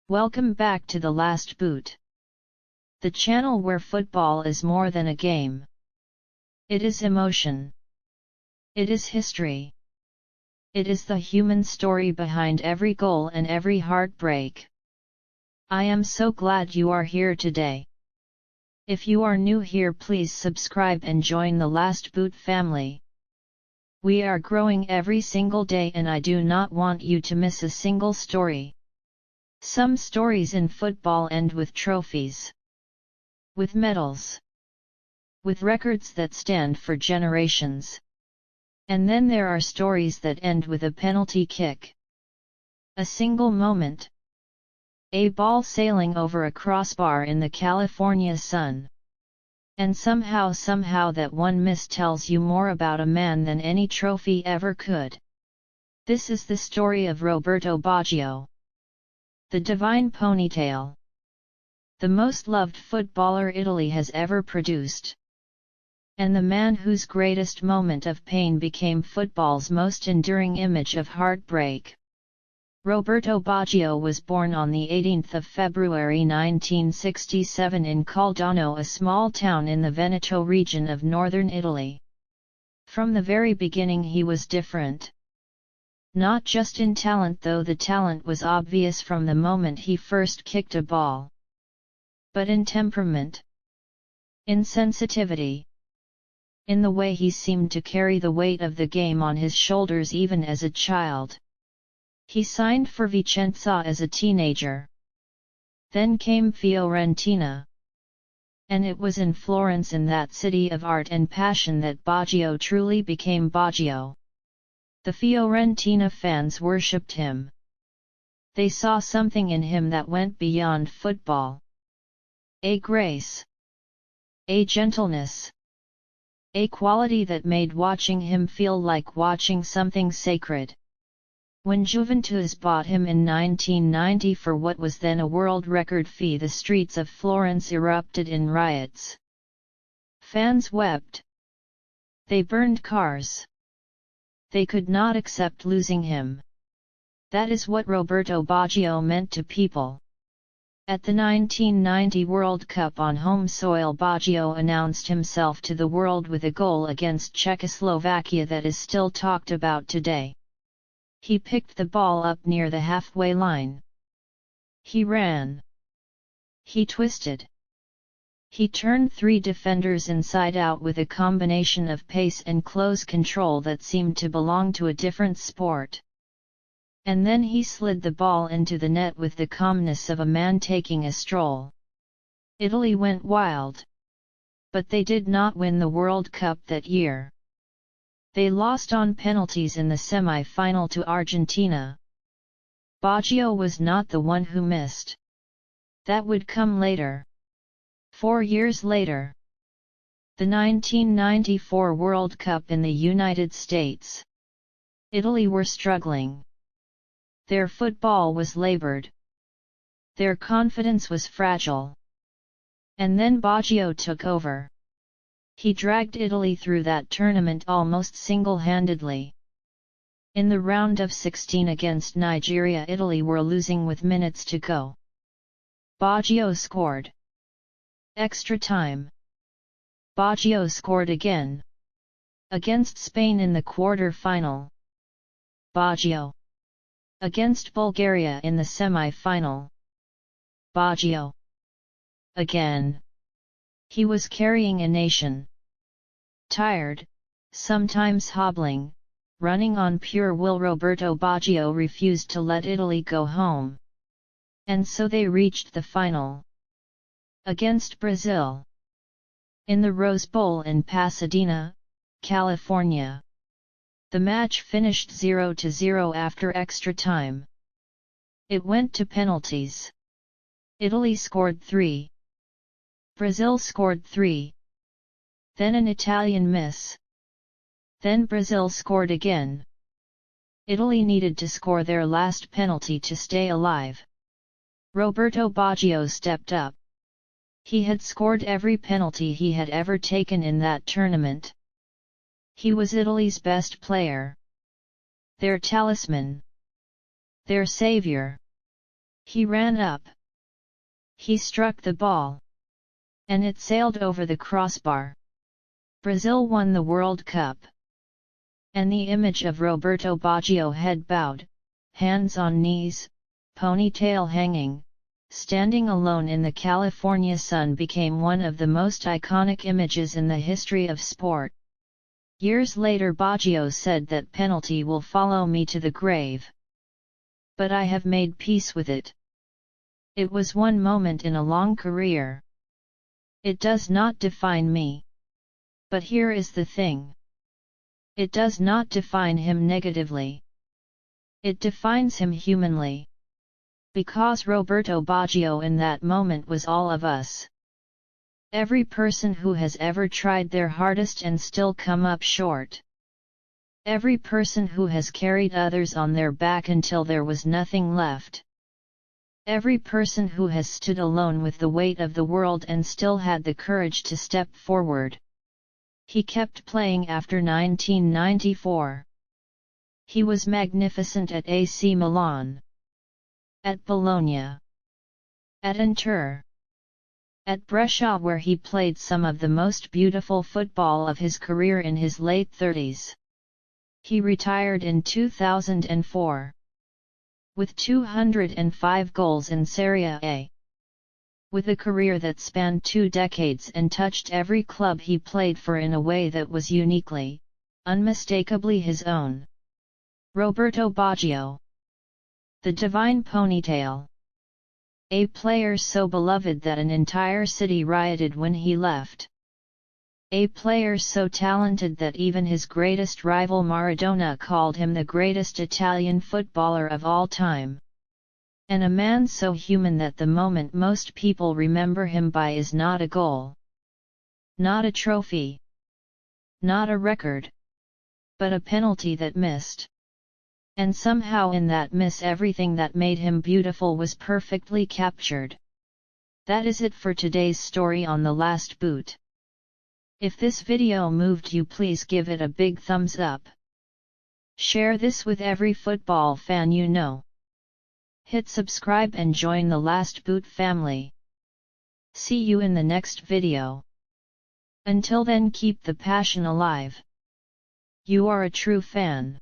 Welcome back to The Last Boot, the channel where football is more than a game. It is emotion. It is history. It is the human story behind every goal and every heartbreak. I am so glad you are here today. If you are new here, please subscribe and join the Last Boot family. We are growing every single day and I do not want you to miss a single story. Some stories in football end with trophies, with medals, with records that stand for generations. And then there are stories that end with a penalty kick. A single moment. A ball sailing over a crossbar in the California sun. And somehow that one miss tells you more about a man than any trophy ever could. This is the story of Roberto Baggio, the Divine Ponytail, the most loved footballer Italy has ever produced, and the man whose greatest moment of pain became football's most enduring image of heartbreak. Roberto Baggio was born on the 18th of February 1967 in Caldogno, a small town in the Veneto region of northern Italy. From the very beginning he was different. Not just in talent, though the talent was obvious from the moment he first kicked a ball, but in temperament, in sensitivity, in the way he seemed to carry the weight of the game on his shoulders even as a child. He signed for Vicenza as a teenager. Then came Fiorentina. And it was in Florence, in that city of art and passion, that Baggio truly became Baggio. The Fiorentina fans worshipped him. They saw something in him that went beyond football. A grace. A gentleness. A quality that made watching him feel like watching something sacred. When Juventus bought him in 1990 for what was then a world record fee, the streets of Florence erupted in riots. Fans wept. They burned cars. They could not accept losing him. That is what Roberto Baggio meant to people. At the 1990 World Cup on home soil, Baggio announced himself to the world with a goal against Czechoslovakia that is still talked about today. He picked the ball up near the halfway line. He ran. He twisted. He turned three defenders inside out with a combination of pace and close control that seemed to belong to a different sport. And then he slid the ball into the net with the calmness of a man taking a stroll. Italy went wild. But they did not win the World Cup that year. They lost on penalties in the semi-final to Argentina. Baggio was not the one who missed. That would come later. 4 years later. The 1994 World Cup in the United States. Italy were struggling. Their football was labored. Their confidence was fragile. And then Baggio took over. He dragged Italy through that tournament almost single-handedly. In the round of 16 against Nigeria, Italy were losing with minutes to go. Baggio scored. Extra time. Baggio scored again. Against Spain in the quarter-final. Baggio. Against Bulgaria in the semi-final. Baggio. Again. He was carrying a nation. Tired, sometimes hobbling, running on pure will, Roberto Baggio refused to let Italy go home. And so they reached the final. Against Brazil. In the Rose Bowl in Pasadena, California. The match finished 0-0 after extra time. It went to penalties. Italy scored 3. Brazil scored 3. Then an Italian miss. Then Brazil scored again. Italy needed to score their last penalty to stay alive. Roberto Baggio stepped up. He had scored every penalty he had ever taken in that tournament. He was Italy's best player. Their talisman. Their savior. He ran up. He struck the ball. And it sailed over the crossbar. Brazil won the World Cup. And the image of Roberto Baggio, head bowed, hands on knees, ponytail hanging, standing alone in the California sun, became one of the most iconic images in the history of sport. Years later, Baggio said that penalty will follow me to the grave. But I have made peace with it. It was one moment in a long career. It does not define me. But here is the thing. It does not define him negatively. It defines him humanly. Because Roberto Baggio in that moment was all of us. Every person who has ever tried their hardest and still come up short. Every person who has carried others on their back until there was nothing left. Every person who has stood alone with the weight of the world and still had the courage to step forward. He kept playing after 1994. He was magnificent at AC Milan. At Bologna. At Inter. At Brescia, where he played some of the most beautiful football of his career in his late 30s. He retired in 2004. With 205 goals in Serie A. With a career that spanned 2 decades and touched every club he played for in a way that was uniquely, unmistakably his own. Roberto Baggio. The Divine Ponytail. A player so beloved that an entire city rioted when he left. A player so talented that even his greatest rival Maradona called him the greatest Italian footballer of all time. And a man so human that the moment most people remember him by is not a goal. Not a trophy. Not a record. But a penalty that missed. And somehow in that miss everything that made him beautiful was perfectly captured. That is it for today's story on The Last Boot. If this video moved you, please give it a big thumbs up. Share this with every football fan you know. Hit subscribe and join the Last Boot family. See you in the next video. Until then, keep the passion alive. You are a true fan.